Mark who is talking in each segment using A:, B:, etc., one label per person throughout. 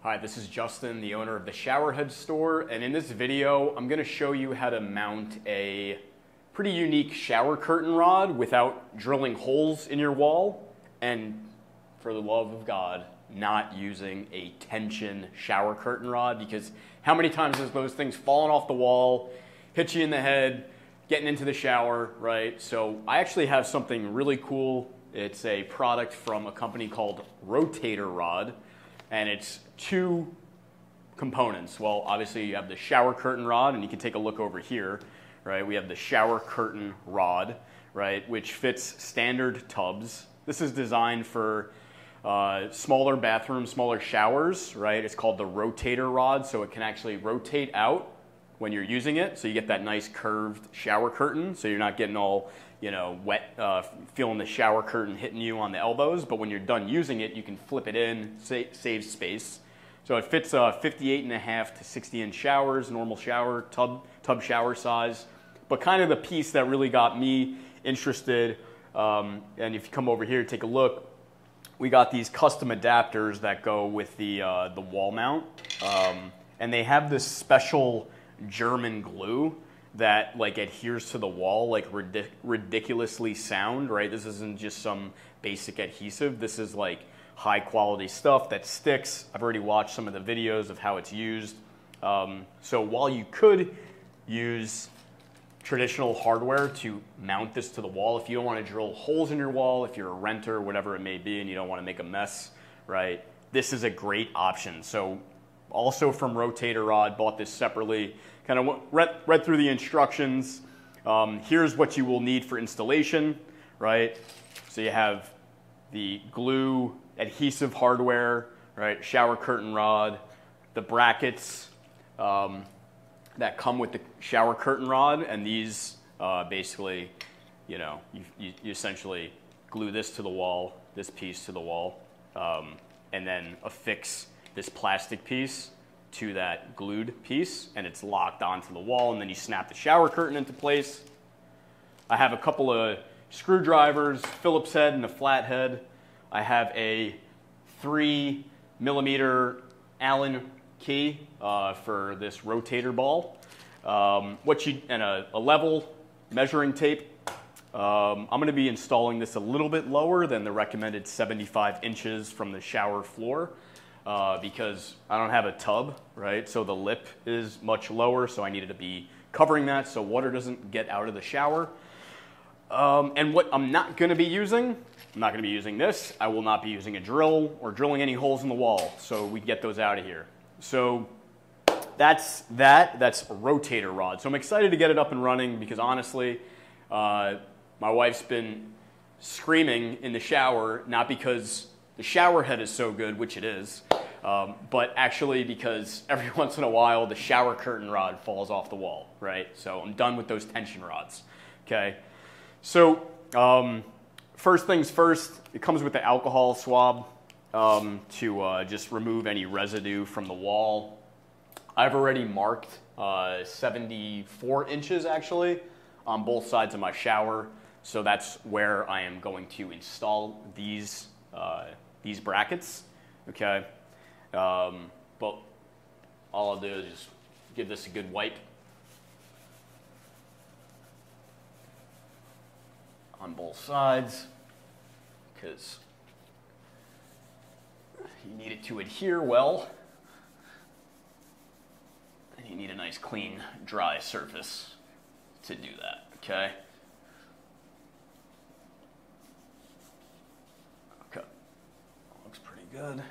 A: Hi, this is Justin, the owner of the Showerhead store, and in this video, I'm going to show you how to mount a pretty unique shower curtain rod without drilling holes in your wall, and for the love of God, not using a tension shower curtain rod, because how many times has those things fallen off the wall, hit you in the head, getting into the shower, right? So I actually have something really cool. It's a product from a company called Rotator Rod, and it's two components. Well, obviously you have the shower curtain rod, and you can take a look over here, right? We have the shower curtain rod, right, which fits standard tubs. This is designed for smaller bathrooms, smaller showers, right? It's called the rotator rod, so it can actually rotate out when you're using it, so you get that nice curved shower curtain, so you're not getting all, wet, feeling the shower curtain hitting you on the elbows, but when you're done using it, you can flip it in, save space. So it fits 58.5 to 60-inch showers, normal shower, tub shower size, but kind of the piece that really got me interested, and if you come over here, take a look, we got these custom adapters that go with the wall mount, and they have this special German glue that adheres to the wall ridiculously sound, right? This isn't just some basic adhesive. This is high quality stuff that sticks. I've already watched some of the videos of how it's used. So while you could use traditional hardware to mount this to the wall, if you don't want to drill holes in your wall, if you're a renter, whatever it may be, and you don't want to make a mess, right? This is a great option. So also from Rotator Rod, bought this separately, kind of read through the instructions. Here's what you will need for installation, right? So you have the glue, adhesive hardware, right? Shower curtain rod, the brackets that come with the shower curtain rod, and these basically, you essentially glue this to the wall, this piece to the wall, and then affix this plastic piece to that glued piece, and it's locked onto the wall, and then you snap the shower curtain into place. I have a couple of screwdrivers, Phillips head and a flathead. I have a 3mm Allen key for this rotator ball, and a level measuring tape. I'm going to be installing this a little bit lower than the recommended 75 inches from the shower floor, because I don't have a tub, right? So the lip is much lower, so I needed to be covering that so water doesn't get out of the shower. And what I'm not going to be using, I'm not going to be using this. I will not be using a drill or drilling any holes in the wall, so we get those out of here. So that's a rotator rod. So I'm excited to get it up and running because honestly, my wife's been screaming in the shower, not because the shower head is so good, which it is, but actually because every once in a while the shower curtain rod falls off the wall, right? So I'm done with those tension rods, okay? So first things first, it comes with the alcohol swab to just remove any residue from the wall. I've already marked 74 inches actually on both sides of my shower, so that's where I am going to install these brackets, okay? But all I'll do is just give this a good wipe on both sides, because you need it to adhere well, and you need a nice clean dry surface to do that, okay? Okay, looks pretty good.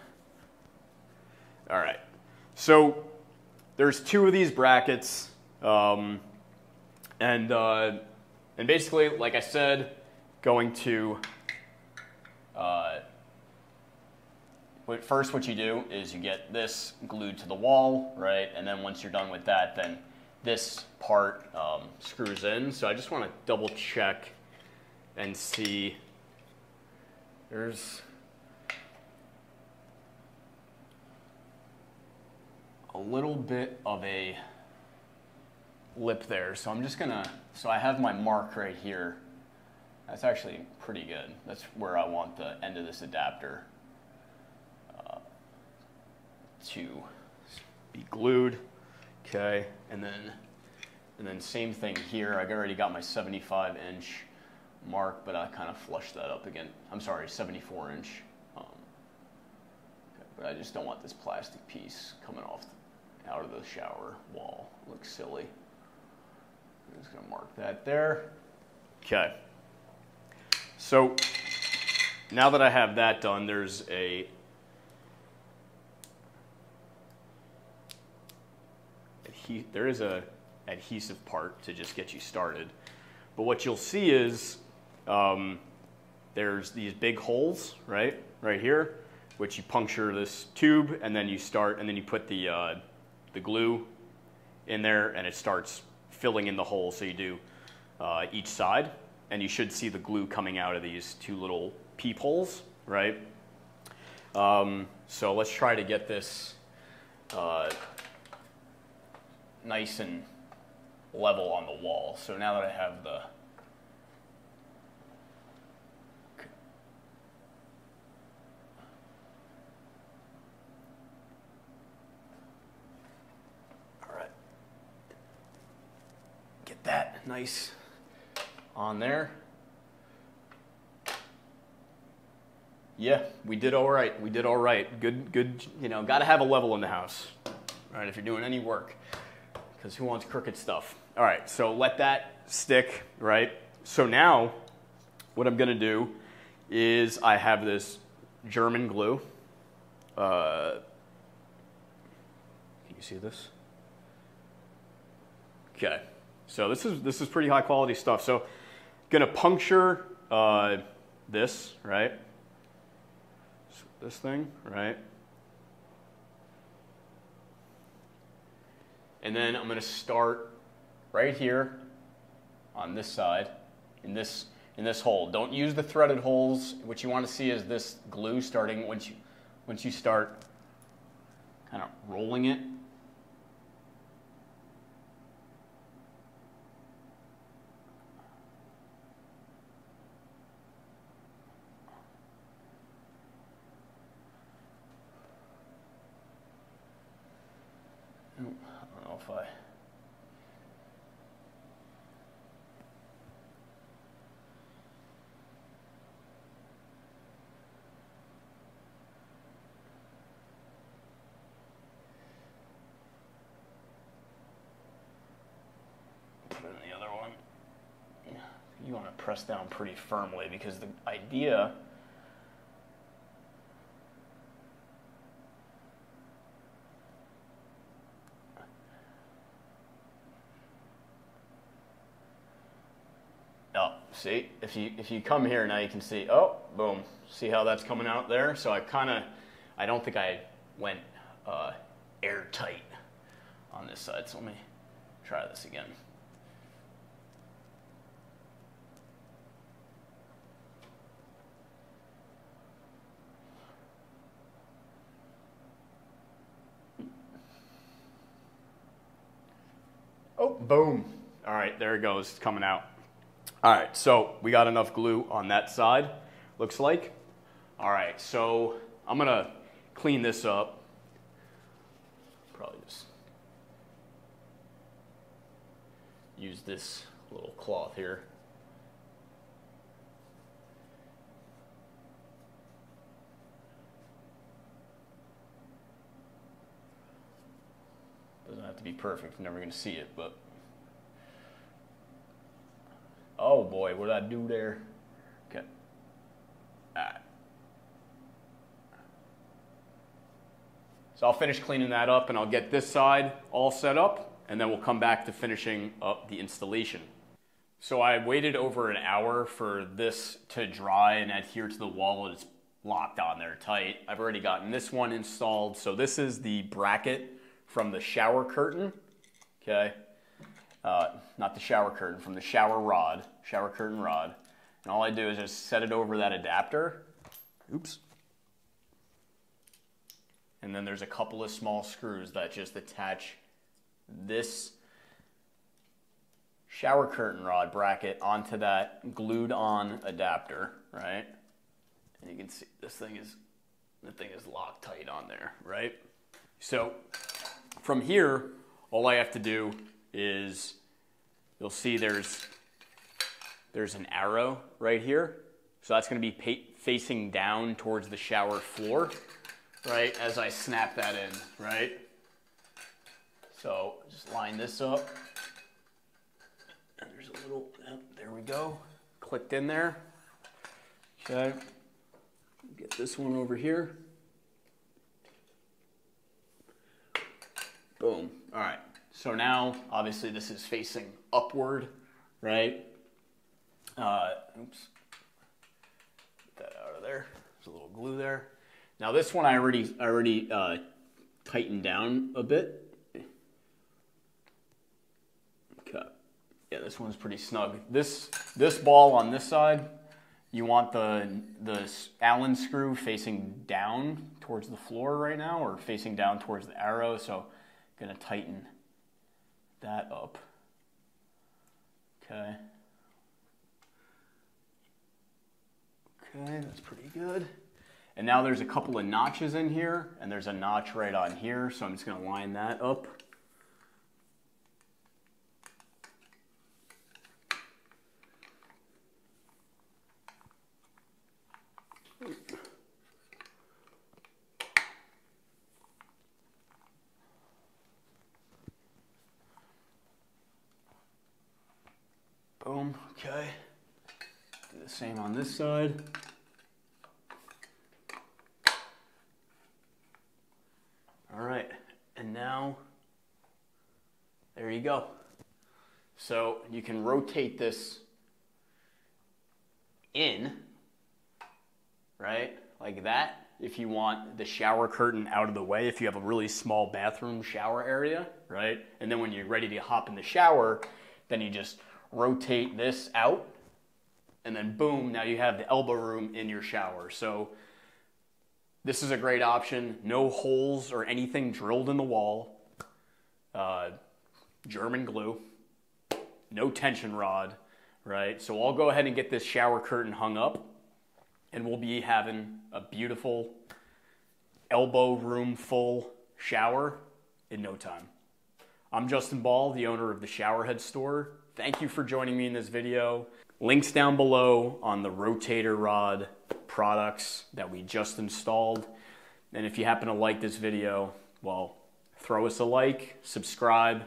A: All right, so there's two of these brackets, and basically, like I said, going to first what you do is you get this glued to the wall, right? And then once you're done with that, then this part screws in. So I just want to double check and see. There's a little bit of a lip there. So I'm just gonna, so I have my mark right here. That's actually pretty good. That's where I want the end of this adapter to be glued. Okay, and then same thing here. I already got my 75-inch mark, but I kind of flushed that up again. I'm sorry, 74-inch. Okay, but I just don't want this plastic piece coming off out of the shower wall. It looks silly. I'm just gonna mark that there. Okay. So now that I have that done, there's a adhesive part to just get you started. But what you'll see is there's these big holes, right here, which you puncture this tube, and then you put the glue in there, and it starts filling in the hole. So you do each side, and you should see the glue coming out of these two little peepholes, right? So let's try to get this nice and level on the wall. So now that I have the that nice on there. Yeah, we did all right. We did all right. Good, you know, got to have a level in the house, right, if you're doing any work, because who wants crooked stuff? All right, so let that stick, right? So now what I'm going to do is I have this German glue. Can you see this? Okay. So this is pretty high quality stuff. So gonna puncture this, right? This thing, right? And then I'm gonna start right here on this side, in this hole. Don't use the threaded holes. What you want to see is this glue starting once you start kind of rolling it. I don't know if I... Put it in the other one. You want to press down pretty firmly because the idea... Oh, see, if you come here now, you can see, oh, boom. See how that's coming out there? So I don't think I went airtight on this side. So let me try this again. Oh, boom. All right, there it goes, it's coming out. All right, so we got enough glue on that side, looks like. All right, so I'm gonna clean this up. Probably just use this little cloth here. Doesn't have to be perfect, you're never gonna see it, but. Oh boy, what did I do there? Okay. All right. So I'll finish cleaning that up and I'll get this side all set up and then we'll come back to finishing up the installation. So I waited over an hour for this to dry and adhere to the wall. It's locked on there tight. I've already gotten this one installed. So this is the bracket from the shower curtain, okay? Not the shower curtain, from the shower curtain rod. And all I do is just set it over that adapter. Oops. And then there's a couple of small screws that just attach this shower curtain rod bracket onto that glued on adapter, right? And you can see the thing is locked tight on there, right? So from here, all I have to do is, you'll see there's an arrow right here. So that's going to be facing down towards the shower floor, right, as I snap that in, right? So just line this up. And there's a little, there we go, clicked in there. Okay, get this one over here. Boom. All right. So now, obviously, this is facing upward, right? Oops. Get that out of there. There's a little glue there. Now this one I already tightened down a bit. Okay. Yeah, this one's pretty snug. This ball on this side, you want the Allen screw facing down towards the floor right now, or facing down towards the arrow. So I'm gonna tighten that up. Okay. Okay, that's pretty good. And now there's a couple of notches in here, and there's a notch right on here, so I'm just gonna line that up. Boom, okay. Do the same on this side. All right, and now, there you go. So you can rotate this in, right, like that, if you want the shower curtain out of the way, if you have a really small bathroom shower area, right? And then when you're ready to hop in the shower, then you just rotate this out, and then boom, now you have the elbow room in your shower. So this is a great option. No holes or anything drilled in the wall. German glue. No tension rod, right? So I'll go ahead and get this shower curtain hung up, and we'll be having a beautiful elbow room full shower in no time. I'm Justin Ball, the owner of the Showerhead store. Thank you for joining me in this video. Links down below on the rotator rod products that we just installed. And if you happen to like this video, well, throw us a like, subscribe,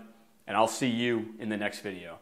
A: and I'll see you in the next video.